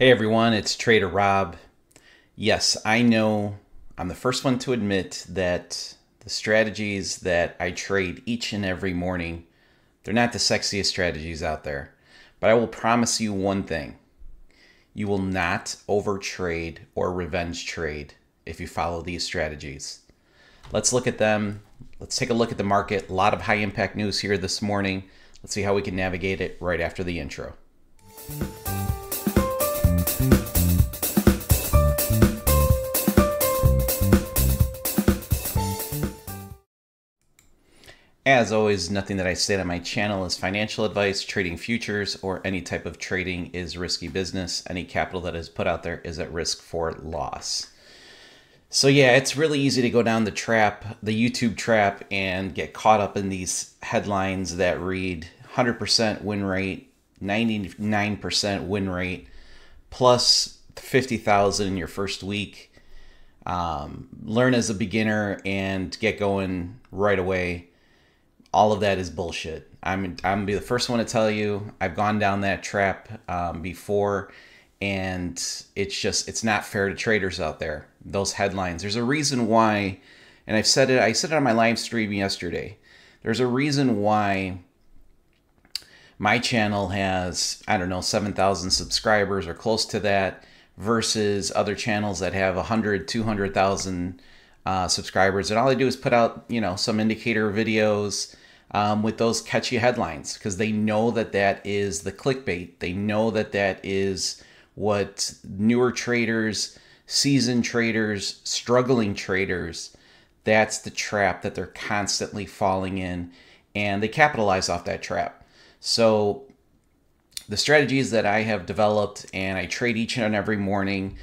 Hey everyone, it's Trader Rob. Yes, I know I'm the first one to admit that the strategies that I trade each and every morning, they're not the sexiest strategies out there. But I will promise you one thing. You will not overtrade or revenge trade if you follow these strategies. Let's look at them. Let's take a look at the market. A lot of high impact news here this morning. Let's see how we can navigate it right after the intro. As always, nothing that I state on my channel is financial advice. Trading futures or any type of trading is risky business. Any capital that is put out there is at risk for loss. So yeah, it's really easy to go down the trap, the YouTube trap, and get caught up in these headlines that read 100% win rate, 99% win rate, plus 50,000 in your first week. Learn as a beginner and get going right away. All of that is bullshit. I'm gonna be the first one to tell you I've gone down that trap before, and it's not fair to traders out there. Those headlines. There's a reason why, and I said it on my live stream yesterday. There's a reason why my channel has, I don't know, 7,000 subscribers or close to that versus other channels that have 100, 200,000 subscribers, and all they do is put out, some indicator videos with those catchy headlines because they know that is the clickbait. They know that is what newer traders, seasoned traders, struggling traders, that's the trap that they're constantly falling in, and they capitalize off that trap. So the strategies that I have developed, and I trade each and every morning,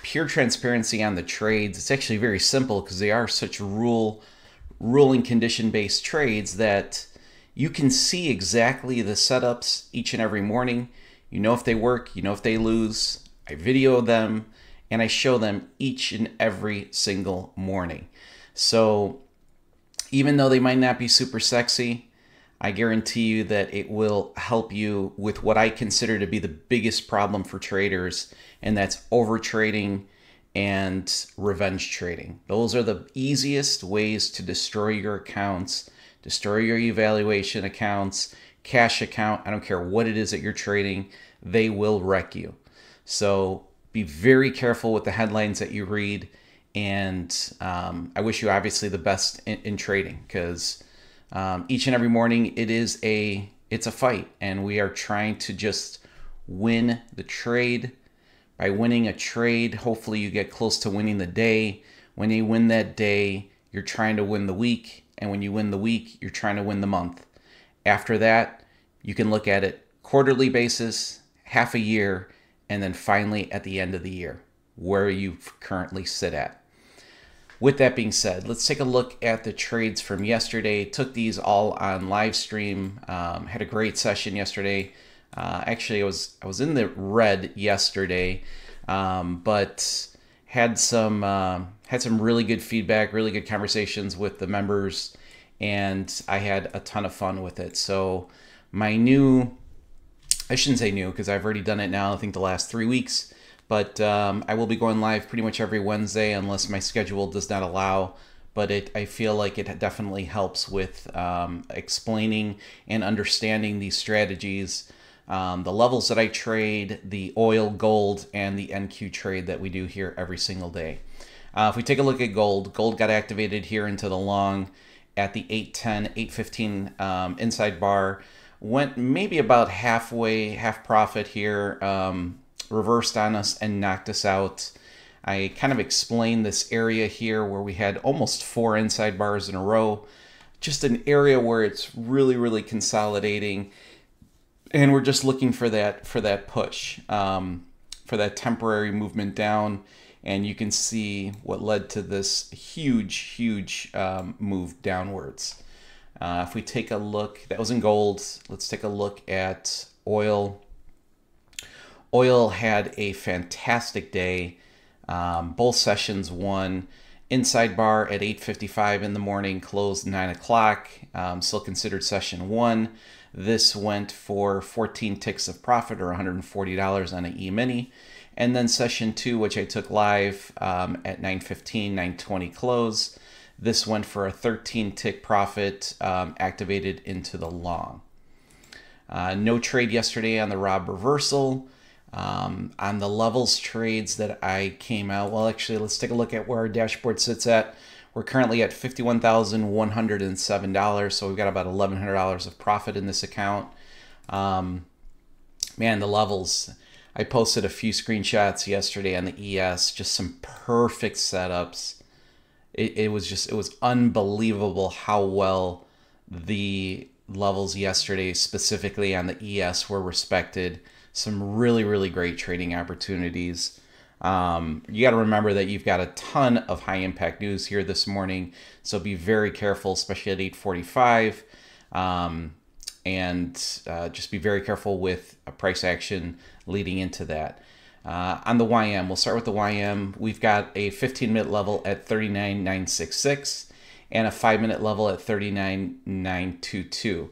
pure transparency on the trades. It's actually very simple because they are such ruling condition based trades that you can see exactly the setups each and every morning. You know if they work, you know if they lose. I video them and I show them each and every single morning. So even though they might not be super sexy, I guarantee you that it will help you with what I consider to be the biggest problem for traders, and that's overtrading and revenge trading. Those are the easiest ways to destroy your accounts, destroy your evaluation accounts, cash account. I don't care what it is that you're trading, they will wreck you. So be very careful with the headlines that you read, and I wish you obviously the best in trading, because each and every morning it's a fight, and we are trying to just win the trade. By winning a trade, hopefully you get close to winning the day. When you win that day, you're trying to win the week, and when you win the week, you're trying to win the month. After that, you can look at it quarterly basis, half a year, and then finally at the end of the year, where you currently sit at. With that being said, let's take a look at the trades from yesterday. Took these all on live stream. Had a great session yesterday. Actually, I was in the red yesterday, but had some really good feedback, really good conversations with the members, and I had a ton of fun with it. So I shouldn't say new because I've already done it now, I think the last 3 weeks. But I will be going live pretty much every Wednesday unless my schedule does not allow. But I feel like it definitely helps with explaining and understanding these strategies, the levels that I trade, the oil, gold, and the NQ trade that we do here every single day. If we take a look at gold got activated here into the long at the 810, 815 inside bar. Went maybe about half profit here. Reversed on us and knocked us out. I kind of explained this area here where we had almost 4 inside bars in a row. Just an area where it's really consolidating, and we're just looking for that push, for that temporary movement down. And you can see what led to this huge move downwards. If we take a look, that was in gold. Let's take a look at oil. Oil had a fantastic day. Both sessions won. Inside bar at 8:55 in the morning, closed 9 o'clock. Still considered session 1. This went for 14 ticks of profit, or $140 on an E-mini. And then session 2, which I took live at 9:15, 9:20 close, this went for a 13 tick profit, activated into the long. No trade yesterday on the Rob reversal. On the levels trades that I came out, well, actually, let's take a look at where our dashboard sits at. We're currently at $51,107, so we've got about $1,100 of profit in this account. Man, the levels. I posted a few screenshots yesterday on the ES, just some perfect setups. It was unbelievable how well the levels yesterday, specifically on the ES, were respected. Some really, really great trading opportunities. You got to remember that you've got a ton of high impact news here this morning, so be very careful, especially at 8:45, and just be very careful with a price action leading into that. On the YM, we'll start with the YM. We've got a 15-minute level at 39,966 and a 5-minute level at 39,922.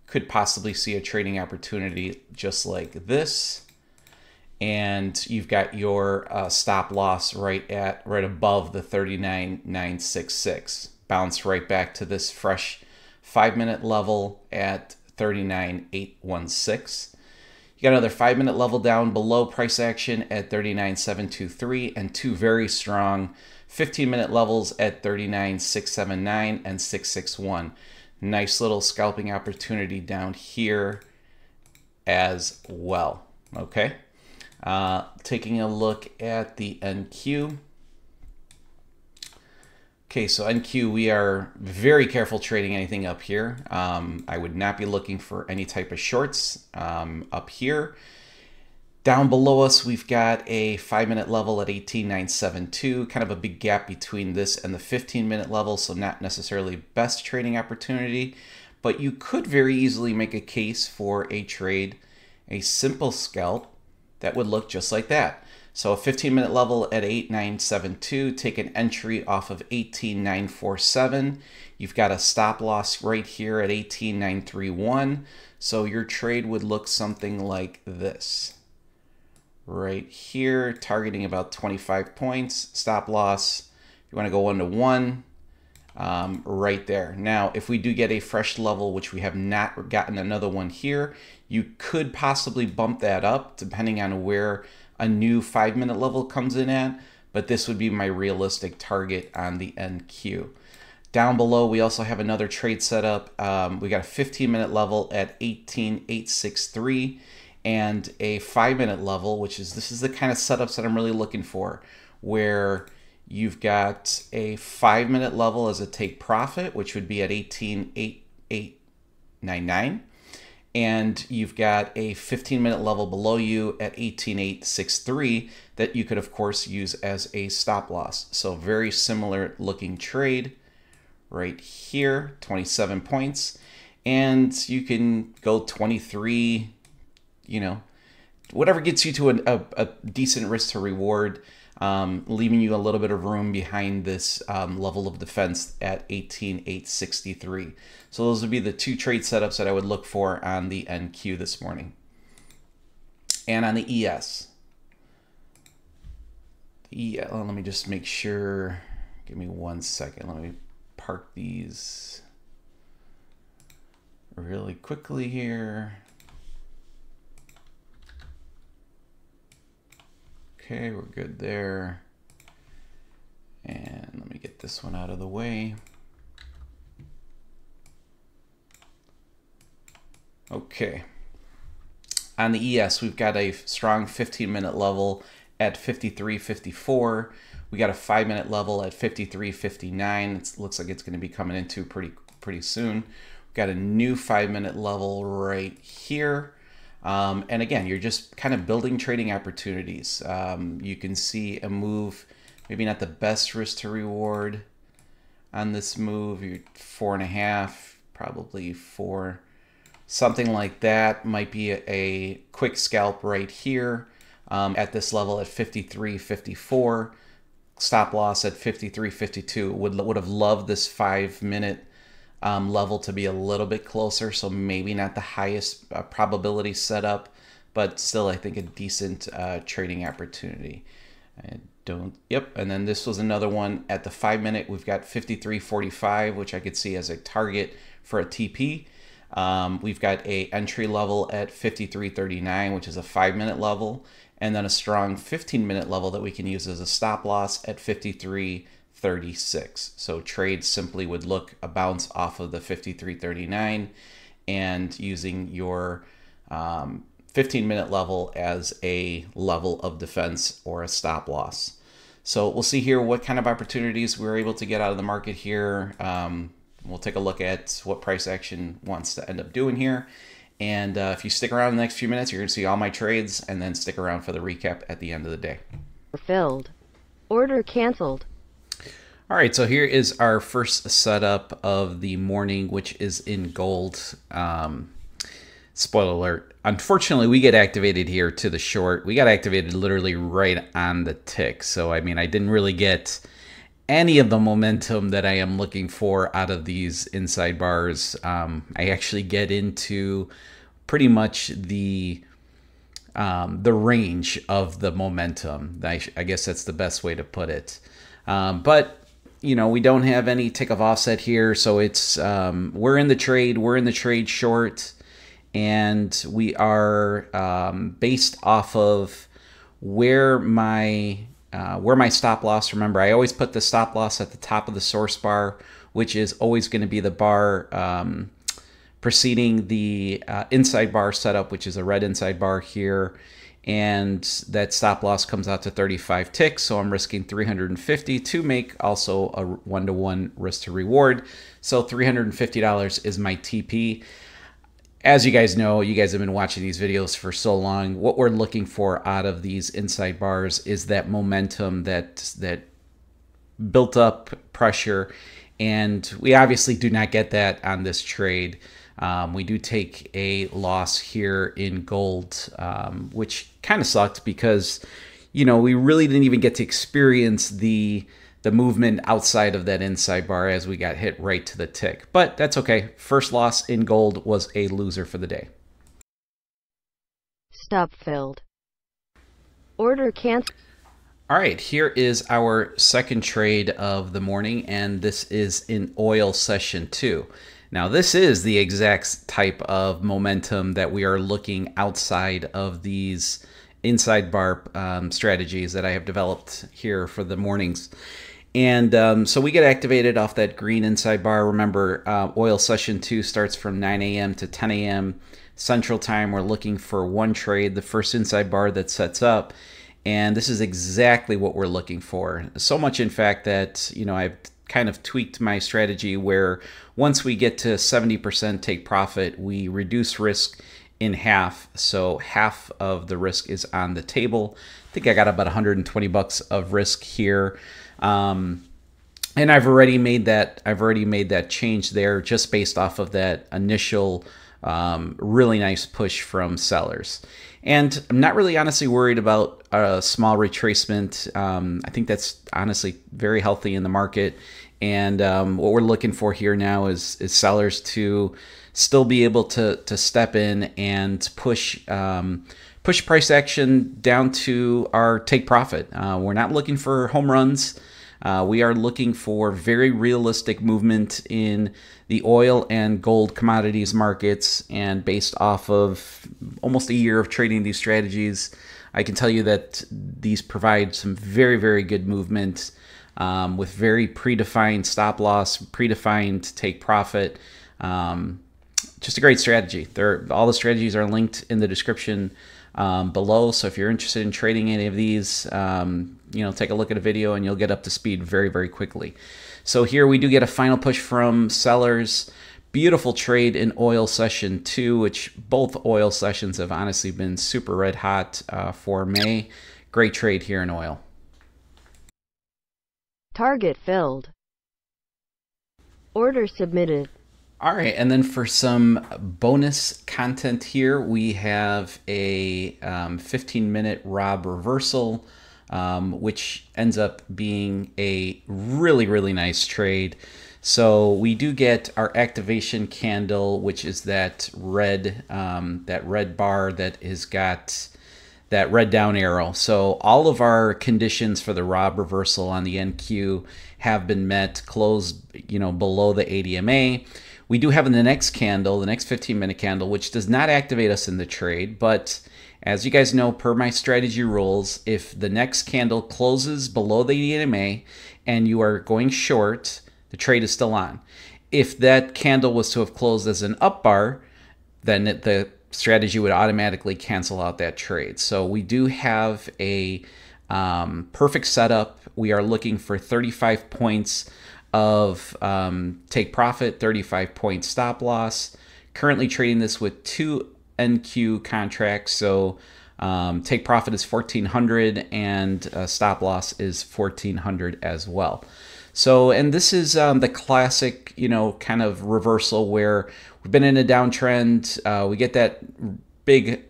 Could possibly see a trading opportunity just like this, and you've got your stop loss right above the 39,966. Bounce right back to this fresh 5-minute level at 39,816. You got another 5-minute level down below price action at 39,723, and two very strong 15-minute levels at 39,679 and 661. Nice little scalping opportunity down here as well. Okay, taking a look at the NQ. Okay, so NQ, we are very careful trading anything up here. I would not be looking for any type of shorts up here. Down below us, we've got a 5-minute level at 18,972, kind of a big gap between this and the 15-minute level, so not necessarily best trading opportunity, but you could very easily make a case for a trade, a simple scalp that would look just like that. So a 15-minute level at 8,972, take an entry off of 18,947. You've got a stop loss right here at 18,931, so your trade would look something like this. Right here, targeting about 25 points, stop loss. If you want to go 1-to-1, right there. Now, if we do get a fresh level, which we have not gotten another one here, you could possibly bump that up depending on where a new 5-minute level comes in at, but this would be my realistic target on the NQ. Down below, we also have another trade setup. We got a 15-minute level at 18,863. and a 5-minute level, this is the kind of setups that I'm really looking for, where you've got a 5-minute level as a take profit, which would be at 18,899, and you've got a 15-minute level below you at 18,863 that you could, of course, use as a stop loss. So very similar looking trade right here, 27 points, and you can go 23, whatever gets you to a decent risk to reward, leaving you a little bit of room behind this level of defense at 18,863. So those would be the two trade setups that I would look for on the NQ this morning. And on the ES. Let me just make sure. Give me 1 second. Let me park these really quickly here. Okay, we're good there. And let me get this one out of the way. Okay. On the ES, we've got a strong 15-minute level at 53.54. We got a 5-minute level at 53.59. It looks like it's going to be coming into pretty soon. We've got a new 5-minute level right here. And again, you're just kind of building trading opportunities. You can see a move, maybe not the best risk to reward on this move. You're 4.5, probably 4. Something like that might be a quick scalp right here at this level at 53.54. Stop loss at 53.52. Would have loved this 5-minute level to be a little bit closer. So maybe not the highest probability setup, but still I think a decent trading opportunity. I don't, yep. And then this was another one at the 5 minute. We've got 53.45, which I could see as a target for a TP. We've got a entry level at 53.39, which is a 5 minute level, and then a strong 15-minute level that we can use as a stop loss at 53.36. So trades simply would look a bounce off of the 53.39 and using your 15-minute level as a level of defense or a stop loss. So we'll see here what kind of opportunities we're able to get out of the market here. We'll take a look at what price action wants to end up doing here. And if you stick around in the next few minutes, you're going to see all my trades, and then stick around for the recap at the end of the day. Filled. Order canceled. All right, so here is our first setup of the morning, which is in gold. Spoiler alert. Unfortunately, we get activated here to the short. We got activated literally right on the tick. So, I mean, I didn't really get any of the momentum that I am looking for out of these inside bars. I actually get into pretty much the range of the momentum. I guess that's the best way to put it. But you know, we don't have any tick of offset here, so it's we're in the trade. We're in the trade short, and we are based off of where my stop loss. Remember, I always put the stop loss at the top of the source bar, which is always going to be the bar preceding the inside bar setup, which is a red inside bar here. And that stop loss comes out to 35 ticks, so I'm risking 350 to make also a 1-to-1 risk to reward. So $350 is my TP. As you guys know, you guys have been watching these videos for so long, what we're looking for out of these inside bars is that momentum, that built up pressure, and we obviously do not get that on this trade. We do take a loss here in gold, which kind of sucked because, you know, we really didn't even get to experience the movement outside of that inside bar as we got hit right to the tick. But that's okay. First loss in gold was a loser for the day. Stop filled. Order canceled. All right, here is our second trade of the morning, and this is in oil session 2. Now, this is the exact type of momentum that we are looking outside of these inside bar strategies that I have developed here for the mornings. And so we get activated off that green inside bar. Remember, oil session 2 starts from 9 a.m. to 10 a.m. Central Time. We're looking for one trade, the first inside bar that sets up. And this is exactly what we're looking for. So much, in fact, that, you know, I've kind of tweaked my strategy where once we get to 70% take profit, we reduce risk in half. So half of the risk is on the table. I think I got about 120 bucks of risk here. And I've already made that change there just based off of that initial really nice push from sellers. And I'm not really honestly worried about a small retracement. I think that's honestly very healthy in the market. And what we're looking for here now is sellers to still be able to step in and push price action down to our take profit. We're not looking for home runs. We are looking for very realistic movement in the oil and gold commodities markets, and based off of almost a year of trading these strategies, I can tell you that these provide some very, very good movement with very predefined stop loss, predefined take profit. Just a great strategy. All the strategies are linked in the description below, so if you're interested in trading any of these, you know, take a look at a video and you'll get up to speed very, very quickly. So here we do get a final push from sellers. Beautiful trade in oil session 2, which both oil sessions have honestly been super red hot for May. Great trade here in oil. Target filled. Order submitted. All right, and then for some bonus content here, we have a 15-minute Rob reversal, which ends up being a really, really nice trade. So we do get our activation candle, which is that red bar that has got that red down arrow. So all of our conditions for the Rob reversal on the NQ have been met, closed, below the ADMA. We do have in the next candle, the next 15-minute candle, which does not activate us in the trade, but as you guys know, per my strategy rules, if the next candle closes below the ADMA and you are going short, the trade is still on. If that candle was to have closed as an up bar, then the strategy would automatically cancel out that trade. So we do have a perfect setup. We are looking for 35 points of take profit, 35 point stop loss. Currently trading this with 2 NQ contracts. So take profit is 1400 and stop loss is 1400 as well. So, and this is the classic, kind of reversal where we've been in a downtrend. We get that big,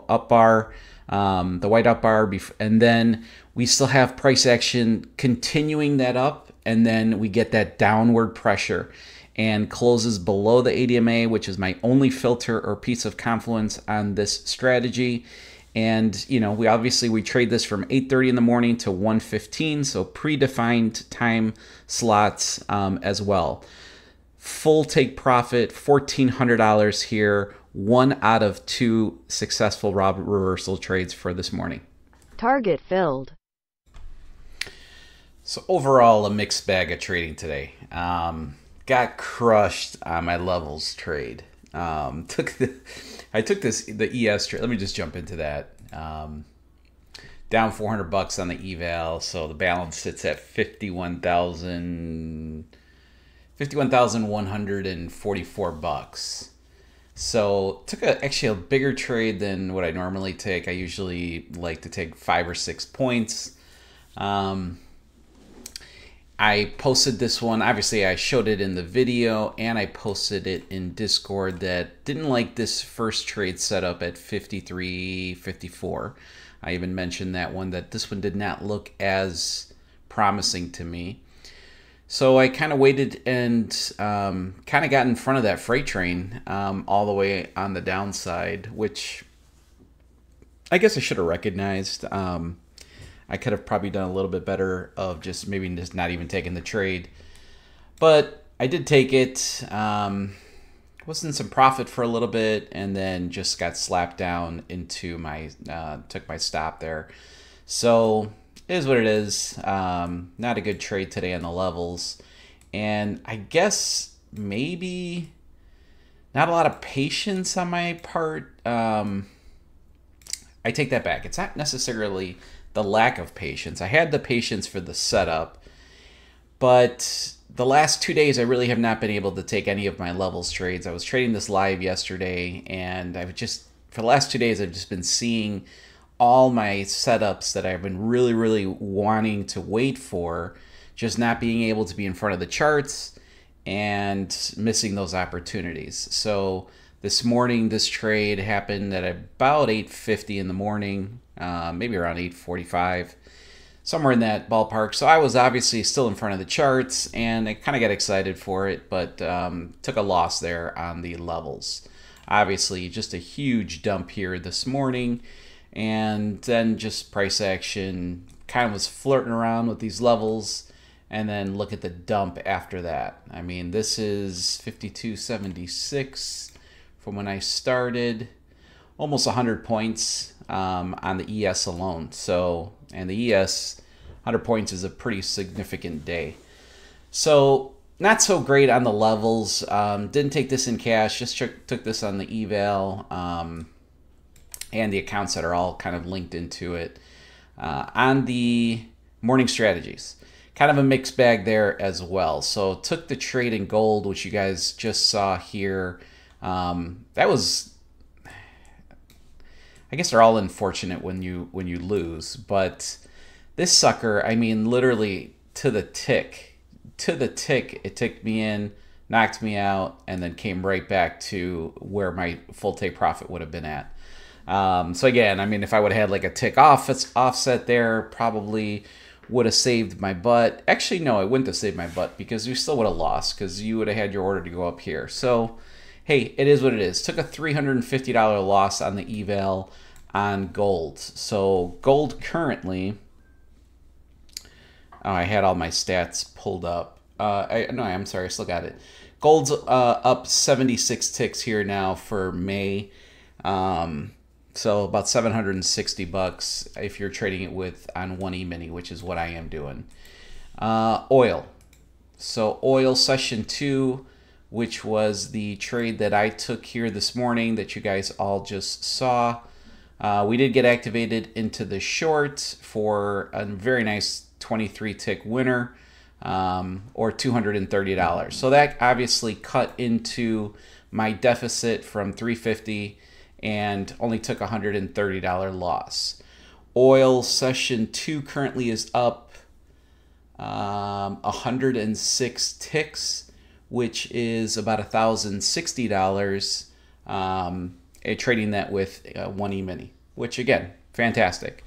up bar, the white up bar, and then we still have price action continuing that up, and then we get that downward pressure and closes below the ADMA, which is my only filter or piece of confluence on this strategy. And, we trade this from 8:30 in the morning to 1:15, so predefined time slots as well. Full take profit, $1,400 here, 1 out of 2 successful Rob reversal trades for this morning. Target filled. So overall, a mixed bag of trading today. Got crushed on my levels trade. I took the ES trade. Let me just jump into that. Down $400 on the eval, so the balance sits at 51,144 bucks. So took actually a bigger trade than what I normally take. I usually like to take 5 or 6 points. I posted this one. Obviously, I showed it in the video, and I posted it in Discord that didn't like this first trade setup at 53.54. I even mentioned that one, that this one did not look as promising to me. So I kind of waited and kind of got in front of that freight train all the way on the downside, which I guess I should have recognized. I could have probably done a little bit better of just not even taking the trade. But I did take it. Was in some profit for a little bit and then just got slapped down into took my stop there. So it is what it is. Not a good trade today on the levels. And I guess maybe not a lot of patience on my part. I take that back. It's not necessarily the lack of patience. I had the patience for the setup, but the last 2 days I really have not been able to take any of my levels trades. I was trading this live yesterday, and for the last 2 days I've just been seeing all my setups that I've been really, really wanting to wait for, just not being able to be in front of the charts and missing those opportunities. So this morning, this trade happened at about 8:50 in the morning, maybe around 8:45, somewhere in that ballpark. So I was obviously still in front of the charts, and I kind of got excited for it, but took a loss there on the levels. Obviously, just a huge dump here this morning, and then just price action kind of was flirting around with these levels, and then look at the dump after that. I mean, this is 52.76 from when I started, almost 100 points on the ES alone. So, and the ES, 100 points is a pretty significant day. So, not so great on the levels. Didn't take this in cash, just took this on the eval and the accounts that are all kind of linked into it. On the morning strategies, kind of a mixed bag there as well. So, took the trade in gold, which you guys just saw here. That was, I guess they're all unfortunate when you lose, but this sucker, I mean, literally to the tick, it ticked me in, knocked me out, and then came right back to where my full take profit would have been at. So again, I mean, if I would have had like a tick offset there, probably would have saved my butt. Actually, no, it wouldn't have saved my butt because you still would have lost because you would have had your order to go up here. So, hey, it is what it is. Took a $350 loss on the eval on gold. So gold currently, oh, I had all my stats pulled up. I'm sorry, I still got it. Gold's up 76 ticks here now for May. So about $760 if you're trading it with on 1 E-mini, which is what I am doing. Oil. So oil session 2, which was the trade that I took here this morning that you guys all just saw. We did get activated into the short for a very nice 23 tick winner, or $230. So that obviously cut into my deficit from 350 and only took a $130 loss. Oil session 2 currently is up 106 ticks, which is about $1,060. Trading that with 1 E-mini, which again, fantastic.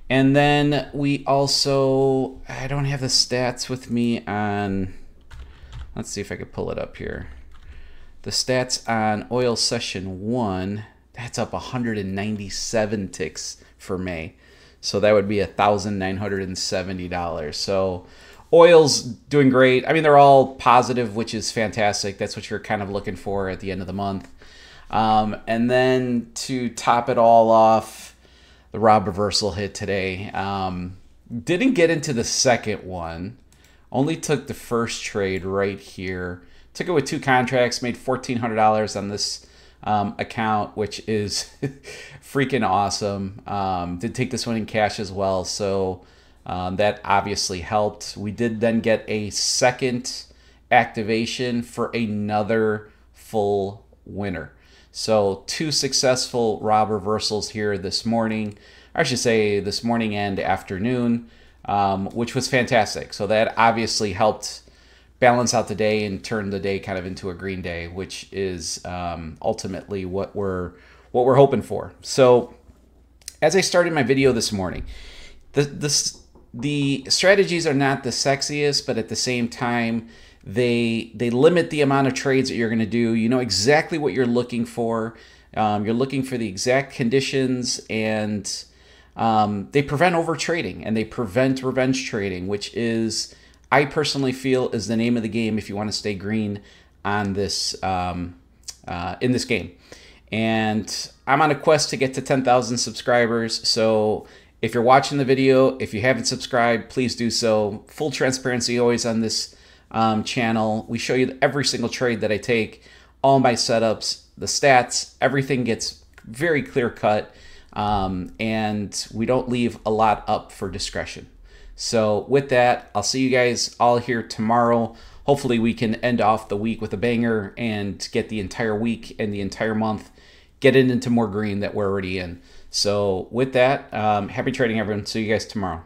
And then we also, I don't have the stats with me on, let's see if I could pull it up here. The stats on oil session 1, that's up 197 ticks for May. So that would be $1,970. So oil's doing great. I mean, they're all positive, which is fantastic. That's what you're kind of looking for at the end of the month. And then to top it all off, the Rob reversal hit today. Didn't get into the second one. Only took the first trade right here. Took it with 2 contracts, made $1,400 on this account, which is freaking awesome. Did take this one in cash as well, so that obviously helped. We did then get a second activation for another full winner. So 2 successful Rob reversals here this morning. I should say this morning and afternoon, which was fantastic. So that obviously helped balance out the day and turn the day kind of into a green day, which is ultimately what we're hoping for. So as I started my video this morning, the strategies are not the sexiest, but at the same time, they limit the amount of trades that you're going to do. You know exactly what you're looking for. You're looking for the exact conditions, and they prevent over trading and they prevent revenge trading, which is, I personally feel, is the name of the game if you want to stay green on this in this game. And I'm on a quest to get to 10,000 subscribers. So if you're watching the video, if you haven't subscribed, please do so. Full transparency always on this channel. We show you every single trade that I take, all my setups, the stats, everything gets very clear cut, and we don't leave a lot up for discretion. So with that, I'll see you guys all here tomorrow. Hopefully we can end off the week with a banger and get the entire week and the entire month getting into more green that we're already in. So with that, happy trading, everyone. See you guys tomorrow.